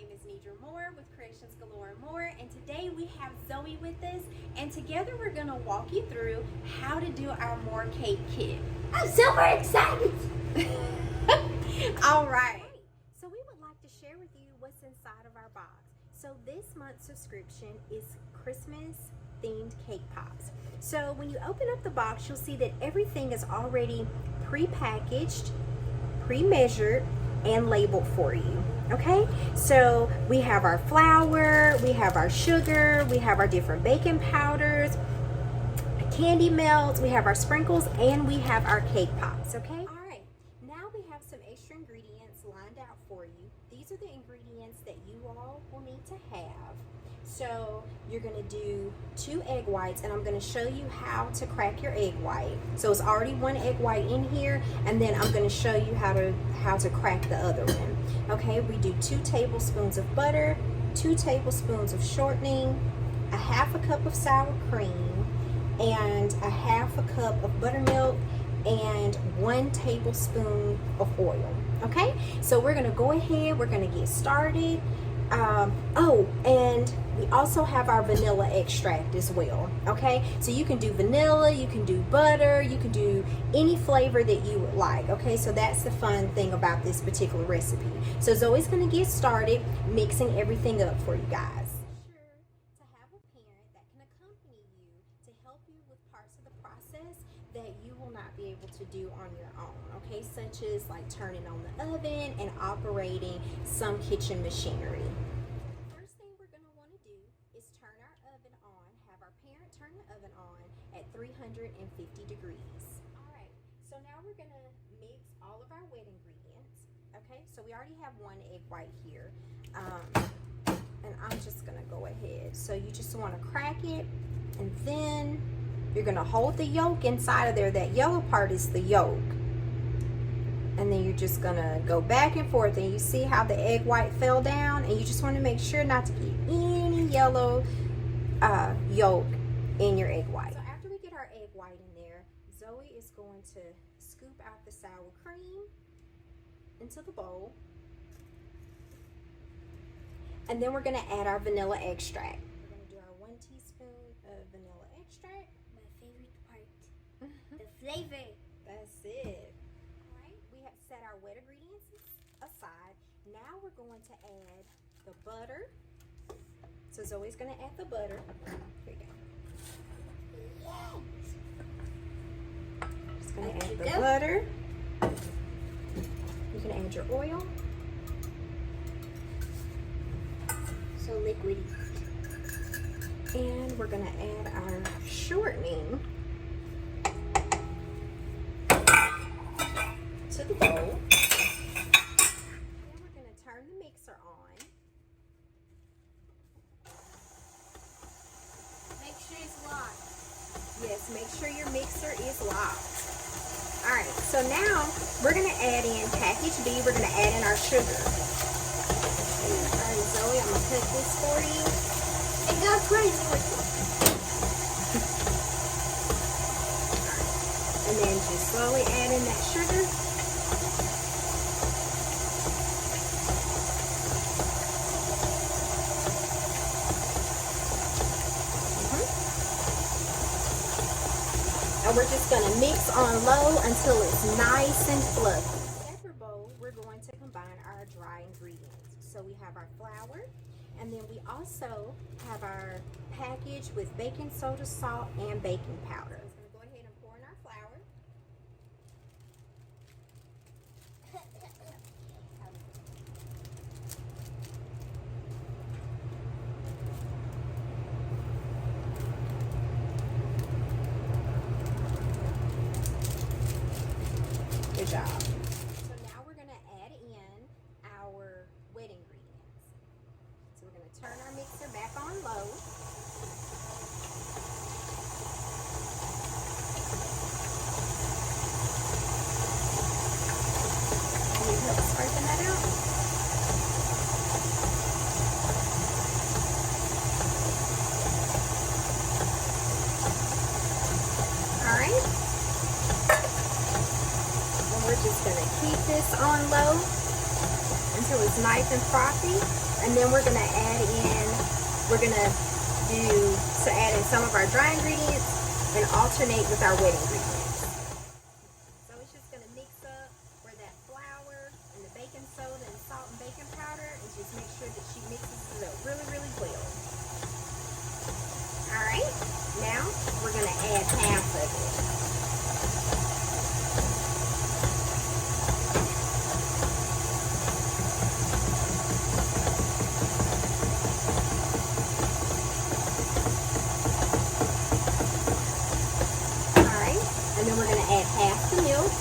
name is Moore with Creations Galore and Moore, and today we have Zoe with us, and together we're going to walk you through how to do our MooreCake Kit. I'm super excited! Alright, so we would like to share with you what's inside of our box. So this month's subscription is Christmas themed cake pops. So when you open up the box, you'll see that everything is already pre-packaged, pre-measured, and labeled for you. Okay, so we have our flour, we have our sugar, we have our different baking powders, candy melts, we have our sprinkles, and we have our cake pops. Okay, all right, now we have some extra ingredients lined out for you. These are the ingredients that you all will need to have. So you're going to do 2 egg whites, and I'm going to show you how to crack your egg white. So it's already 1 egg white in here, and then I'm going to show you how to crack the other one. Okay, we do 2 tablespoons of butter, 2 tablespoons of shortening, a 1/2 cup of sour cream, and a 1/2 cup of buttermilk, and 1 tablespoon of oil. Okay, so we're going to go ahead, we're going to get started. Oh, and we also have our vanilla extract as well. Okay, so you can do vanilla, you can do butter, you can do any flavor that you would like. Okay, so that's the fun thing about this particular recipe. So Zoe's going to get started mixing everything up for you guys. Be sure to have a parent that can accompany you to help you with parts of the process that you will not be able to do on your own. Okay, such as like turning on the oven and operating some kitchen machinery. First thing we're going to want to do is turn our oven on, have our parent turn the oven on at 350 degrees. Alright, so now we're going to mix all of our wet ingredients. Okay, so we already have 1 egg white here, and I'm just going to go ahead. So you just want to crack it, and then you're going to hold the yolk inside of there. That yellow part is the yolk. And then you're just going to go back and forth. And you see how the egg white fell down? And you just want to make sure not to get any yellow yolk in your egg white. So after we get our egg white in there, Zoe is going to scoop out the sour cream into the bowl. And then we're going to add our vanilla extract. We're going to do our 1 teaspoon of vanilla extract. My favorite part. The flavor. That's it. Set our wet ingredients aside. Now we're going to add the butter. So Zoe's going to add the butter. Here you go. Just going to add the butter. You can add your oil. So liquidy. And we're going to add our shortening to the bowl. Then we're going to turn the mixer on. Make sure it's locked. Yes, make sure your mixer is locked. Alright, so now we're going to add in package B. We're going to add in our sugar. Alright, Zoe, I'm going to cut this for you. It got crazy with it. And then just slowly add in that sugar. And we're just going to mix on low until it's nice and fluffy. In a separate bowl, we're going to combine our dry ingredients. So we have our flour, and then we also have our package with baking soda, salt, and baking powder. So I'm going to go ahead and pour in our flour. Good job. So now we're going to add in our wet ingredients. So we're going to turn our mixer back on low. Can you help spreading that out? All right. We're just going to keep this on low until it's nice and frothy. And then we're gonna add in, add in some of our dry ingredients and alternate with our wet ingredients. So it's just gonna mix up where that flour and the baking soda and salt and baking powder, and just make sure that she mixes it up really, really well. All right, now we're gonna add half of it. And then we're going to add half the milk.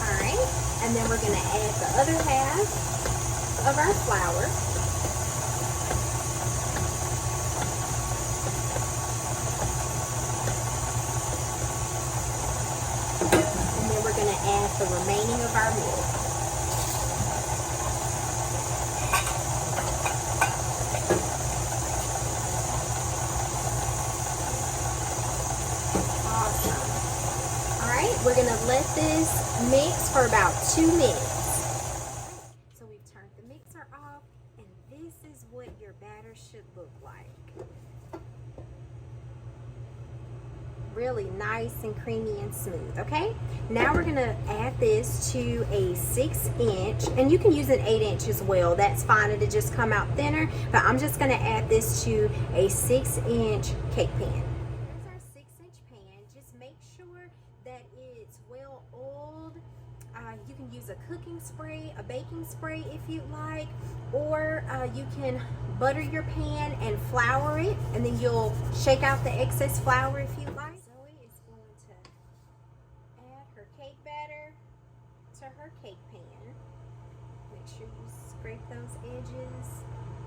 Alright, and then we're going to add the other half of our flour. And then we're going to add the remaining of our milk. We're going to let this mix for about 2 minutes. So we've turned the mixer off, and this is what your batter should look like. Really nice and creamy and smooth, okay? Now we're going to add this to a 6-inch, and you can use an 8-inch as well. That's fine, it'll just come out thinner, but I'm just going to add this to a 6-inch cake pan. Here's our 6-inch pan. Just make sure that it's well oiled. You can use a cooking spray, a baking spray if you'd like, or you can butter your pan and flour it, and then you'll shake out the excess flour if you like. Zoe is going to add her cake batter to her cake pan. Make sure you scrape those edges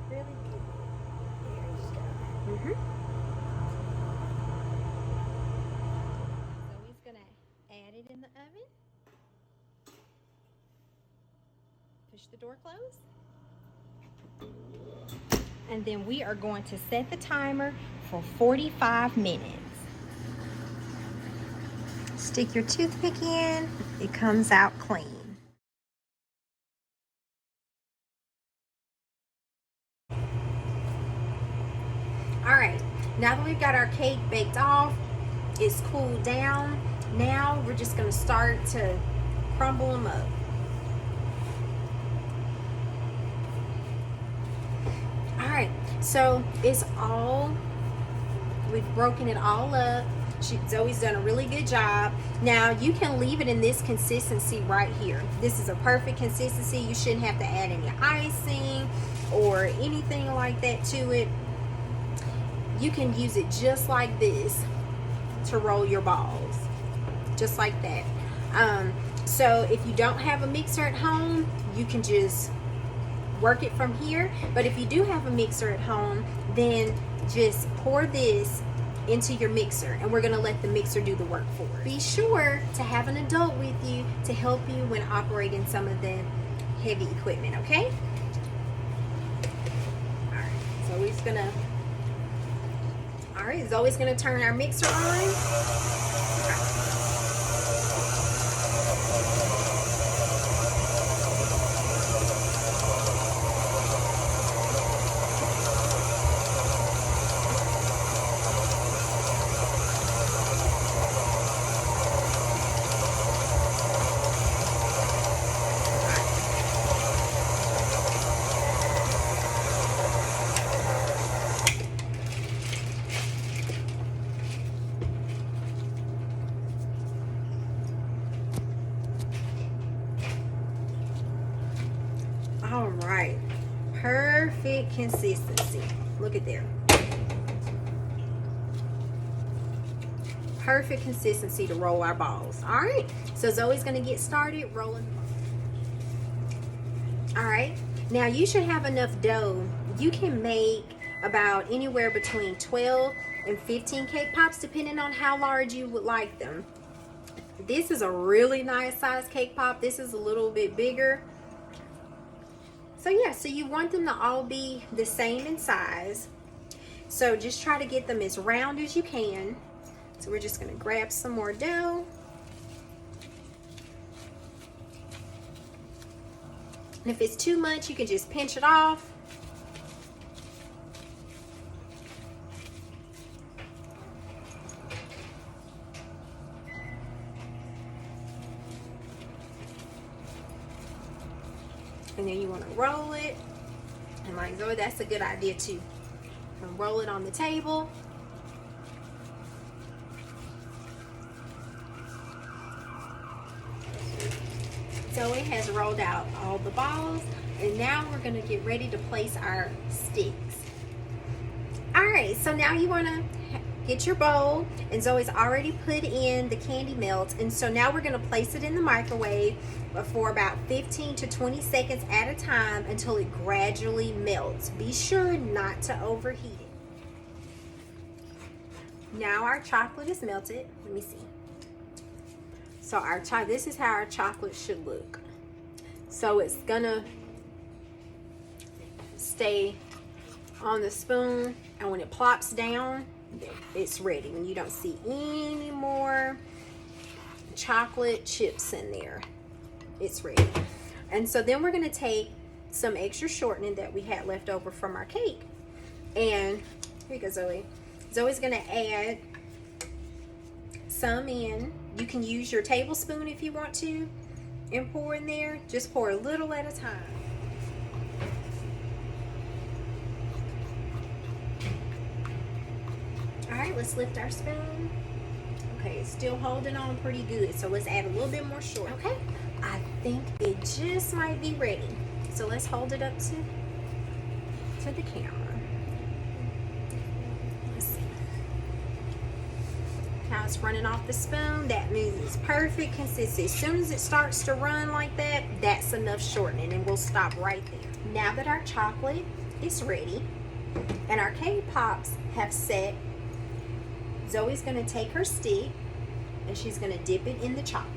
really good. There you go. Zoe's going to add it in the oven. Push the door closed. And then we are going to set the timer for 45 minutes. Stick your toothpick in, it comes out clean. Alright, now that we've got our cake baked off, it's cooled down. Now we're just going to start to crumble them up. Alright, so we've broken it all up. Zoe's done a really good job. Now you can leave it in this consistency right here. This is a perfect consistency. You shouldn't have to add any icing or anything like that to it. You can use it just like this to roll your balls. Just like that. So if you don't have a mixer at home, you can just work it from here. But if you do have a mixer at home, then just pour this into your mixer, and we're going to let the mixer do the work for us. Be sure to have an adult with you to help you when operating some of the heavy equipment, okay? Zoe's gonna turn our mixer on. All right, perfect consistency. Look at there. Perfect consistency to roll our balls. All right, so Zoe's gonna get started rolling the balls. All right, now you should have enough dough. You can make about anywhere between 12 and 15 cake pops, depending on how large you would like them. This is a really nice size cake pop. This is a little bit bigger. So yeah, so you want them to all be the same in size. So just try to get them as round as you can. So we're just going to grab some more dough. And if it's too much, you can just pinch it off. And then you want to roll it. And like Zoe, that's a good idea too. And roll it on the table. Zoe has rolled out all the balls, and now we're going to get ready to place our sticks. Alright, so now you want to get your bowl, and Zoe's already put in the candy melt, and so now we're going to place it in the microwave for about 15 to 20 seconds at a time until it gradually melts. Be sure not to overheat it. Now our chocolate is melted. Let me see. So this is how our chocolate should look. So it's gonna stay on the spoon, and when it plops down, it's ready. When you don't see any more chocolate chips in there, it's ready. And so then we're gonna take some extra shortening that we had left over from our cake, and here you go, Zoe. Zoe's gonna add some in. You can use your tablespoon if you want to and pour in there. Just pour a little at a time. Alright, let's lift our spoon. Okay, it's still holding on pretty good, so let's add a little bit more short. Okay, I think it just might be ready. So let's hold it up to the camera. How it's running off the spoon, that means it's perfect consistency. As soon as it starts to run like that, that's enough shortening, and we'll stop right there. Now that our chocolate is ready and our cake pops have set, Zoe's going to take her stick and she's going to dip it in the chocolate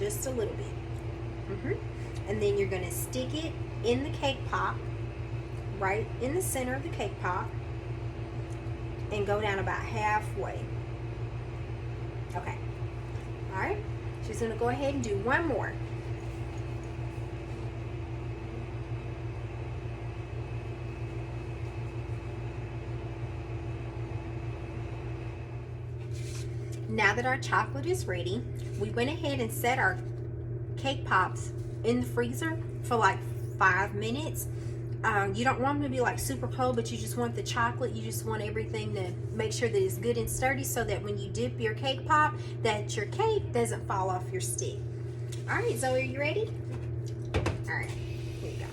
just a little bit. And then you're going to stick it in the cake pop, right in the center of the cake pop, and go down about halfway. Okay. Alright. She's going to go ahead and do one more. Now that our chocolate is ready, we went ahead and set our cake pops in the freezer for like 5 minutes. You don't want them to be like super cold, but you just want the chocolate. You just want everything to make sure that it's good and sturdy, so that when you dip your cake pop, that your cake doesn't fall off your stick. All right, Zoe, are you ready? All right, here you go.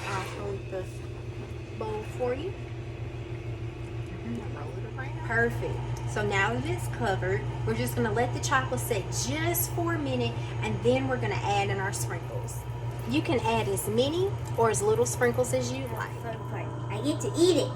I'll hold the bowl for you. Roll it around. Perfect. So now that it's covered, we're just going to let the chocolate set just for a minute, and then we're going to add in our sprinkles. You can add as many or as little sprinkles as you like. Fun part. I get to eat it.